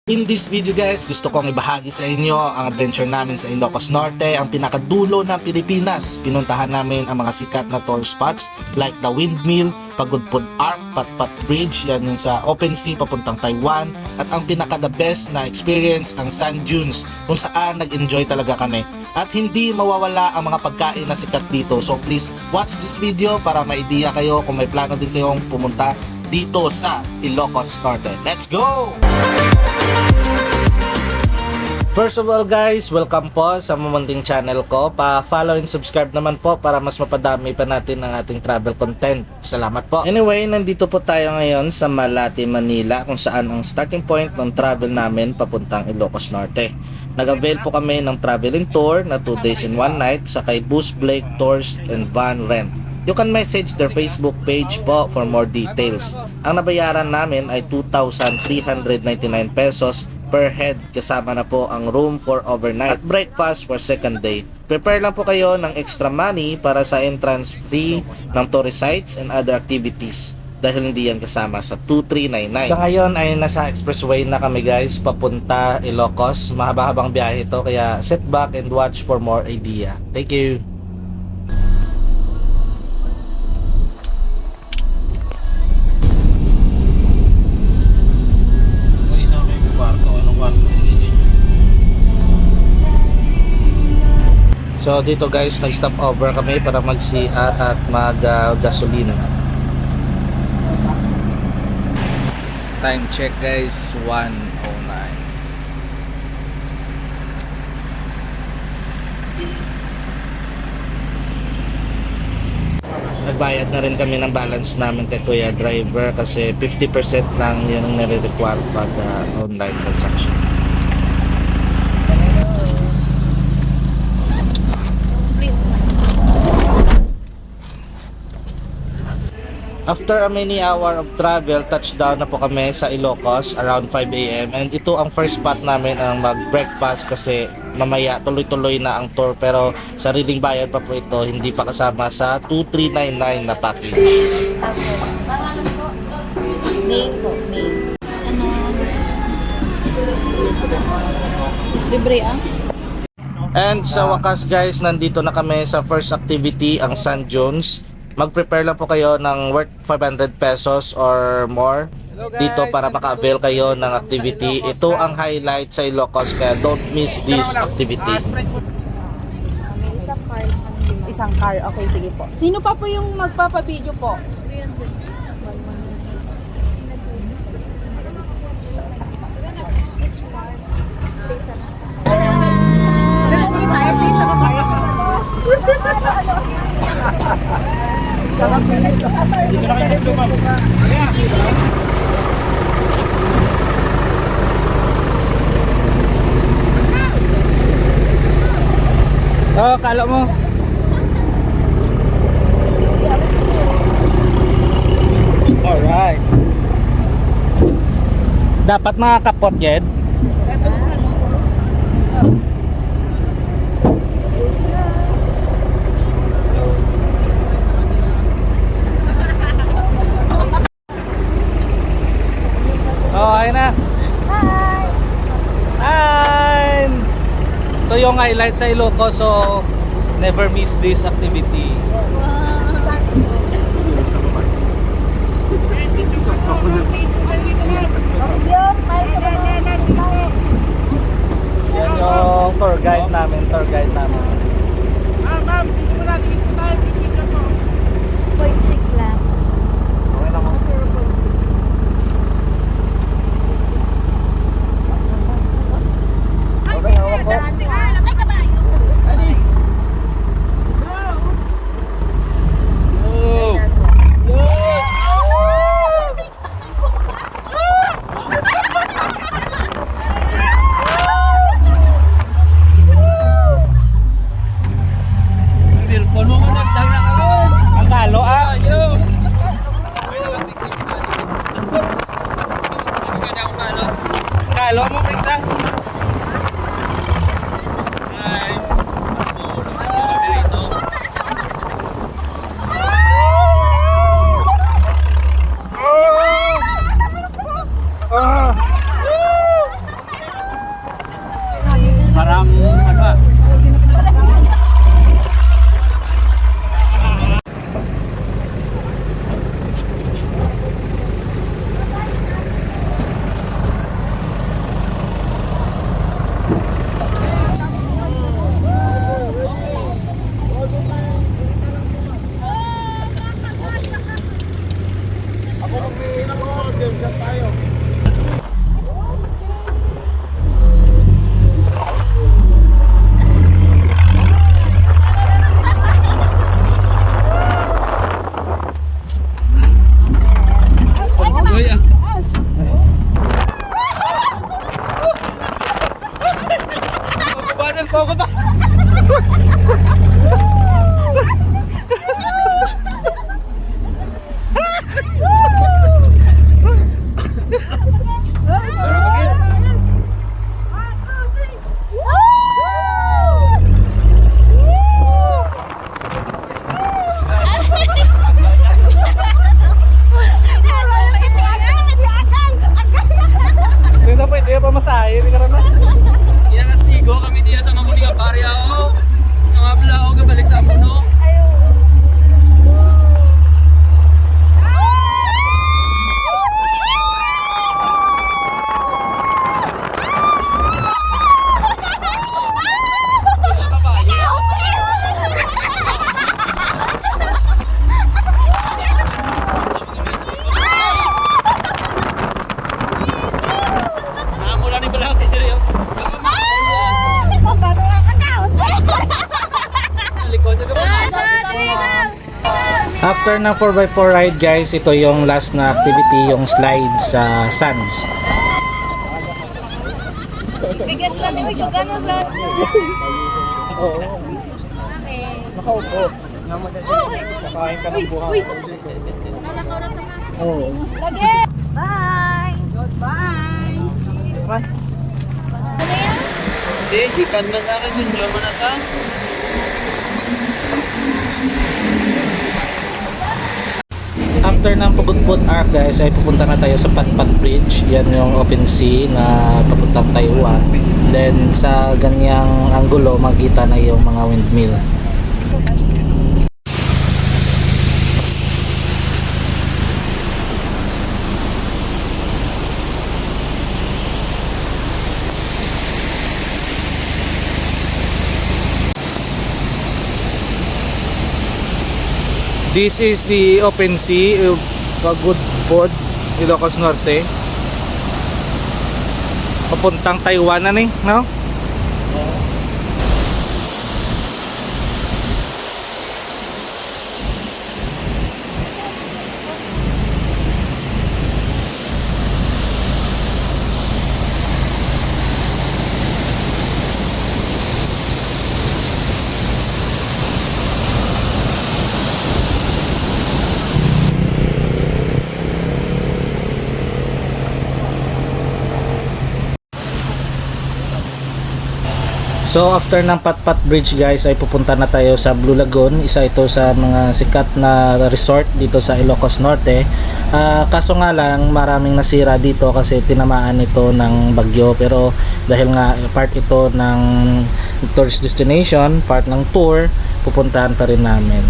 In this video guys, gusto kong ibahagi sa inyo ang adventure namin sa Ilocos Norte, ang pinakadulo ng Pilipinas. Pinuntahan namin ang mga sikat na tour spots like the Windmill, Pagudpud Arc, Patpat Bridge, yan yung sa open sea papuntang Taiwan, at ang pinaka the best na experience ang sand dunes kung saan nag-enjoy talaga kami. At hindi mawawala ang mga pagkain na sikat dito. So please watch this video para ma-idea kayo kung may plano din kayong pumunta dito sa Ilocos Norte. Let's go! First of all guys, welcome po sa Mumunting channel ko. Pa-follow and subscribe naman po para mas mapadami pa natin ang ating travel content. Salamat po. Anyway, nandito po tayo ngayon sa Malate, Manila, kung saan ang starting point ng travel namin papuntang Ilocos Norte. Nag-avail po kami ng traveling tour na 2 days and 1 night sa kay Bus Blake Tours and Van Rent. You can message their Facebook page po for more details. Ang nabayaran namin ay 2,399 pesos per head, kasama na po ang room for overnight at breakfast for second day. Prepare lang po kayo ng extra money para sa entrance fee ng tourist sites and other activities dahil hindi yan kasama sa 2,399. Sa ngayon ay nasa expressway na kami guys, papunta Ilocos. Mahaba-habang biyahe ito, kaya sit back and watch for more idea. Thank you. So dito guys, nag-stop over kami para mag-CR at mag-gasolina. Time check guys, 1:09. Nagbayad na rin kami ng balance namin kay Kuya Driver kasi 50% lang yun ang nire-require pag online transaction. After a many hour of travel, touchdown na po kami sa Ilocos around 5 AM, and ito ang first spot namin ang mag-breakfast kasi mamaya tuloy-tuloy na ang tour, pero sariling bayad pa po ito, hindi pa kasama sa 2,399 na package. May po, may. Libre ah? And sa wakas guys, nandito na kami sa first activity, ang sand dunes. Mag-prepare lang po kayo ng worth 500 pesos or more dito para maka-avail kayo ng activity. Ito ang highlight sa Ilocos, kaya don't miss this activity. May isang car. Isang car, okay, sige po. Sino pa po yung magpapabideo po? 300. Tayo sa isang car. Oh, kala mo. Alright. Dapat makakapot yan. Oh, ayun na. Hi! Hi! Ito yung highlight sa Ilocos, so never miss this activity. Yan yung tour guide namin, Ma'am, dito mo na, dito tayo, dito po. 0.6 lang. Okay lang mo. Okay, hawak ko. Ang kalo ah. Kalo mo isa. Pagod na. Hindi na pwede pa masahe. Hindi ka na. Inangasigo kami diya sa mamuling aparya o. Nangabla o kabalik sa amuno. Namula ni Balaki diri. Likod ka ba? After ng 4x4 ride guys, ito yung last na activity, yung slide sa sands. Bigat lang yung gagana lang. Nakaupo. Nakain ka ng buha. Nalakaw na tayo. Lagi! Bye! Goodbye! Hindi, sikan man sa akin yun. Diyan mo na sa... After ng Pagudpud Arc guys, ay pupunta na tayo sa Patpat Bridge. Yan yung open sea na papuntang Taiwan. Then sa ganyang anggulo makita na yung mga windmill. This is the open sea of Pagudpud, Ilocos Norte. Papuntang Taiwan na no? So after ng Patpat Bridge guys ay pupunta na tayo sa Blue Lagoon. Isa ito sa mga sikat na resort dito sa Ilocos Norte. Kaso nga lang maraming nasira dito kasi tinamaan ito ng bagyo, pero dahil nga part ito ng tourist destination, part ng tour, pupuntahan pa rin namin.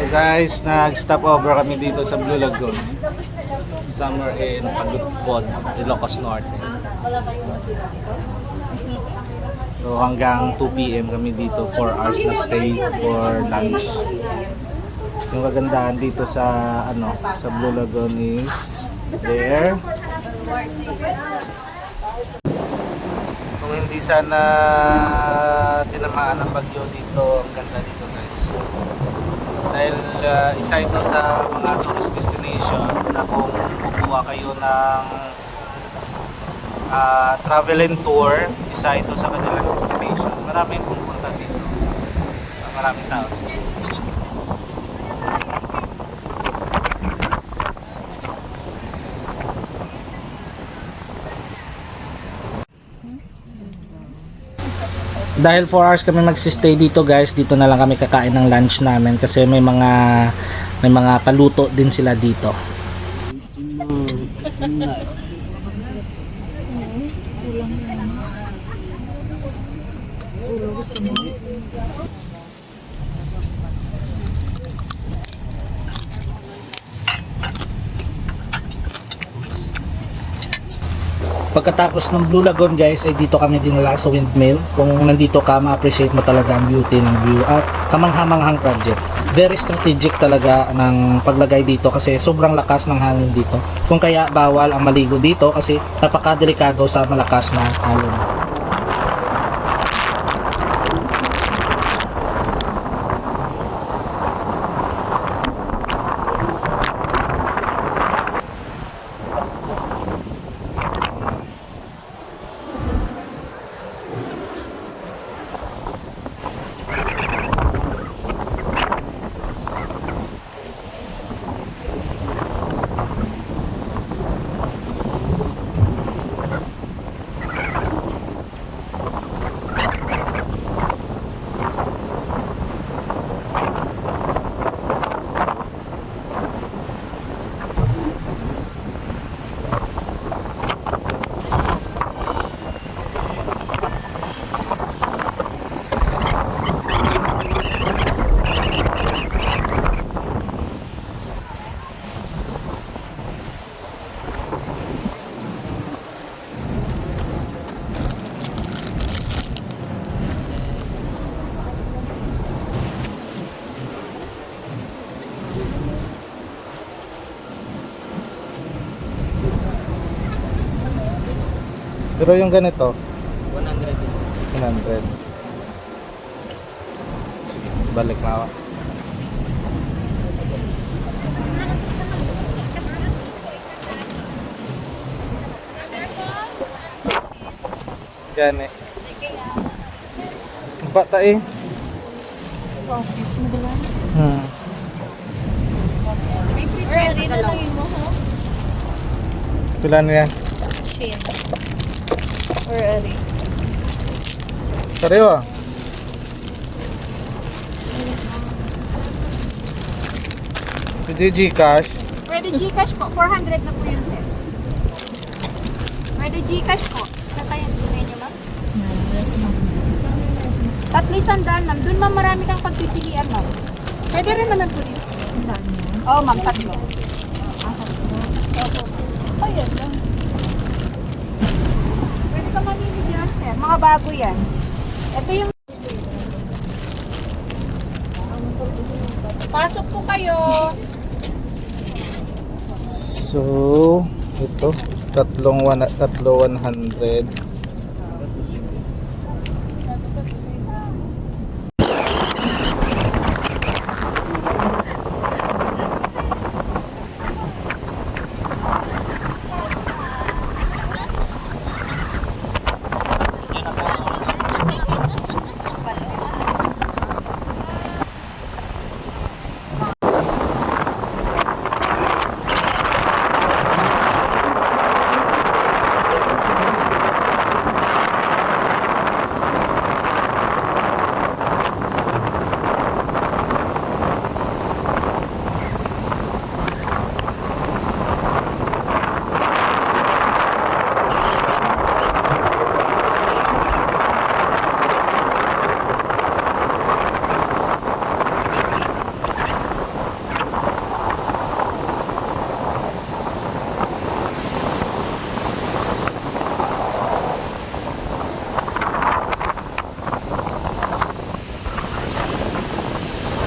So guys, nag-stop over kami dito sa Blue Lagoon. Somewhere in Pagudpud, Ilocos Norte. So hanggang 2 PM kami dito, 4 hours na stay for lunch. Yung kagandahan dito sa sa Blue Lagoon is there. Kung hindi sana tinamaan ng bagyo dito, ang ganda dito guys. Dahil isa ito sa mga tourist destination na kung kukuha kayo ng travel and tour, isa ito sa kanilang destination. Maraming pupunta dito. Maraming tao. Dahil 4 hours kami magsistay dito guys, dito na lang kami kakain ng lunch namin kasi may mga paluto din sila dito. Pagkatapos ng Blue Lagoon guys ay dito kami dinala sa windmill. Kung nandito ka ma-appreciate mo talaga ang beauty ng view at kamanghamanghang project. Very strategic talaga ng paglagay dito kasi sobrang lakas ng hangin dito. Kung kaya bawal ang maligo dito kasi napakadelikado sa malakas na alon. Pero yung ganito, 100 din. 100. Sige, balik na ako. Yan eh. Ang bata eh. Office mo diba? Ready na lang mo, ho? Pila na yan? Chin. Or early. Pareho ah. Pwede Gcash. Pwede Gcash po. 400 na po yun, sir. Pwede Gcash po. Saan tayo tunay niyo, ma'am? At least sandaan, ma'am. Doon, ma'am, marami kang pagpipilian, ma'am. Pwede rin naman po dito. Oo, ma'am. Tatlo. Ayan lang. Pwede ka mamili dyan, sir. Mga bago yan. Ito yung... Pasok po kayo. So, ito. Tatlo 100.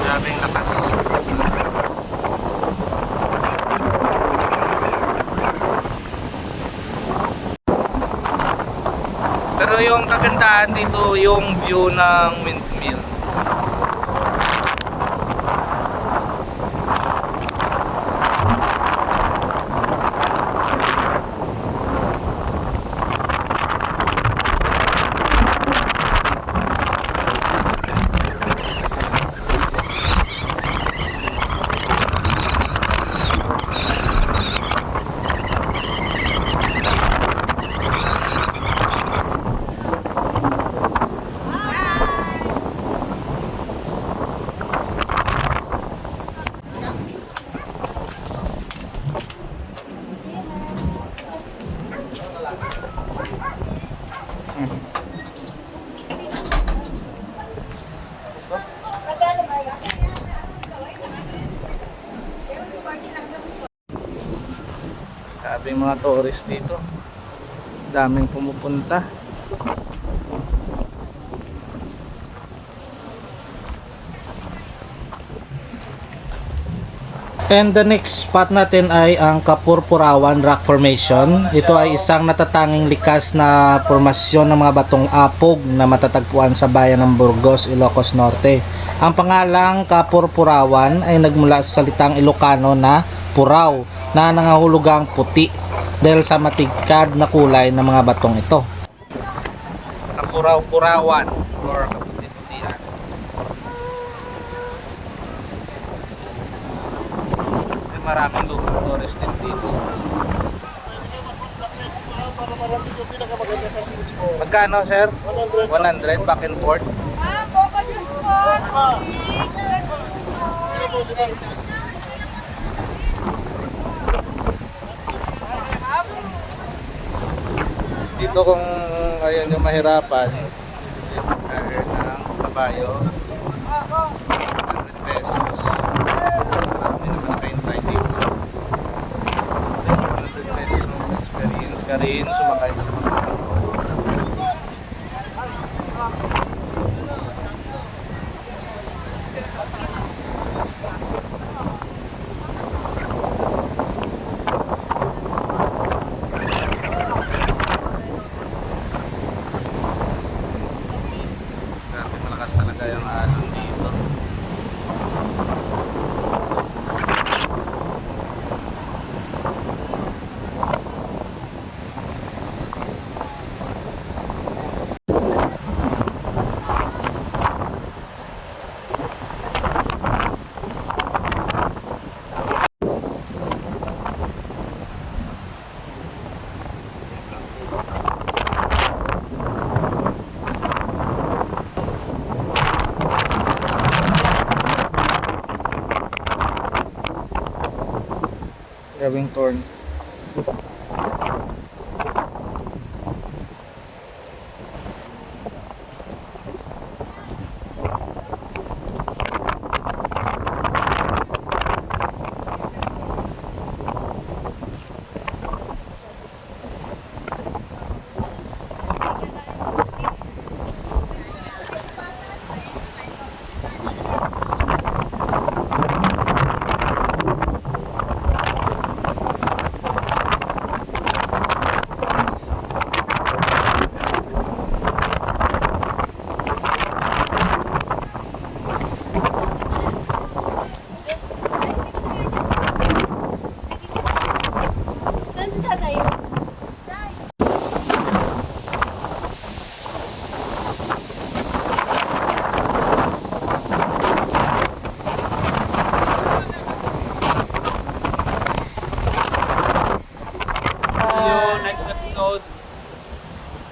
Grabing lakas. Pero yung kagandahan dito yung view ng windmill. Grabe yung mga tourist dito. Daming pumupunta. And the next spot natin ay ang Kapurpurawan Rock Formation. Ito ay isang natatanging likas na formasyon ng mga batong apog na matatagpuan sa bayan ng Burgos, Ilocos Norte. Ang pangalang Kapurpurawan ay nagmula sa salitang Ilocano na puraw na nangahulugang puti dahil sa matigkad na kulay ng mga batong ito. Kapuraw-purawan or kaputi-putian. Maraming local tourist din dito. Magkano, sir? 100 back and forth. Dito kung ayun yung mahirapan, kaya ng kabayo, 100 pesos. Marami naman kayong tayo dito. Less 100 pesos ng experience ka rin, sumakay sa kabayo. Grabe, malakas talaga yung alon dito. Gawing torn. Saan si tatay? See you next episode.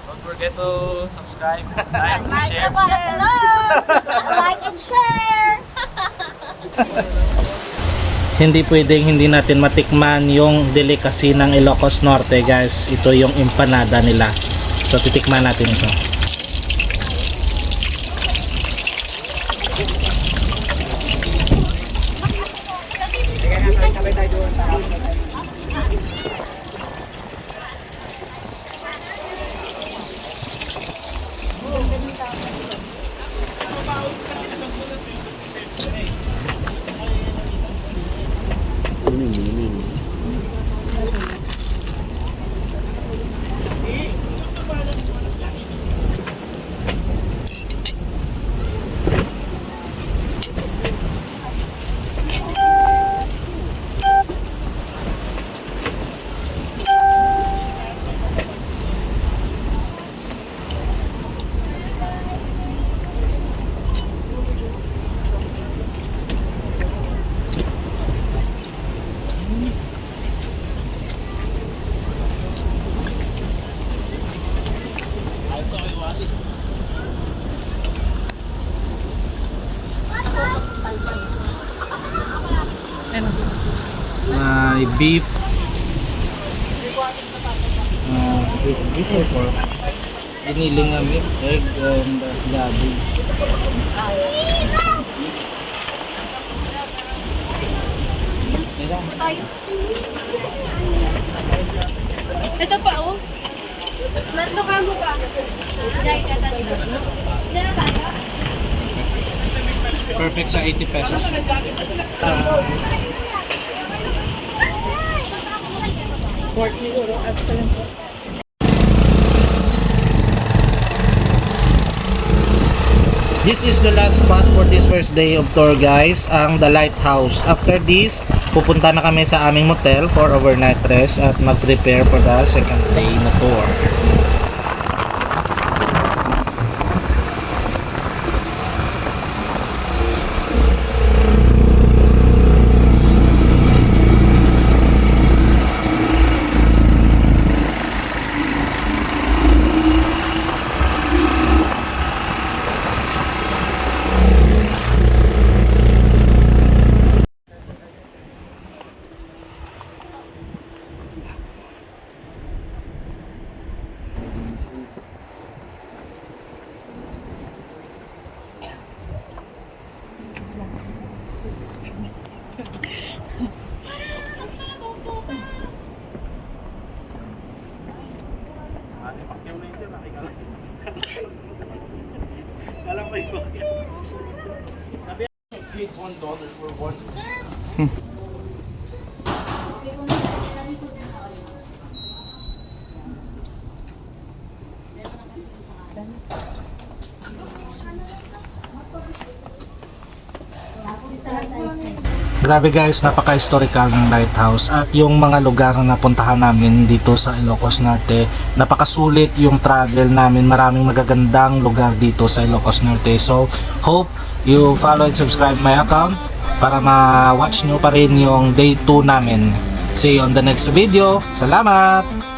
Don't forget to subscribe, like, share. Like and share! Hindi pwedeng hindi natin matikman yung delicacy ng Ilocos Norte, guys. Ito yung empanada nila. So titikman natin ito. May beef. Beef or pork? Giniling na meat, egg, and cabbage. Ito pa, oh. Tatlo ka mo ba? Dahil ka tatlo. Dahil tayo. Perfect sa 80 pesos. This is the last spot for this first day of tour guys, ang The Lighthouse. After this, pupunta na kami sa aming motel for overnight rest at mag-prepare for the second day na tour. Grabe guys, napaka-historical ng lighthouse at yung mga lugar na napuntahan namin dito sa Ilocos Norte, napakasulit yung travel namin, maraming magagandang lugar dito sa Ilocos Norte. So, hope you follow and subscribe my account para ma-watch nyo pa rin yung day 2 namin. See you on the next video. Salamat!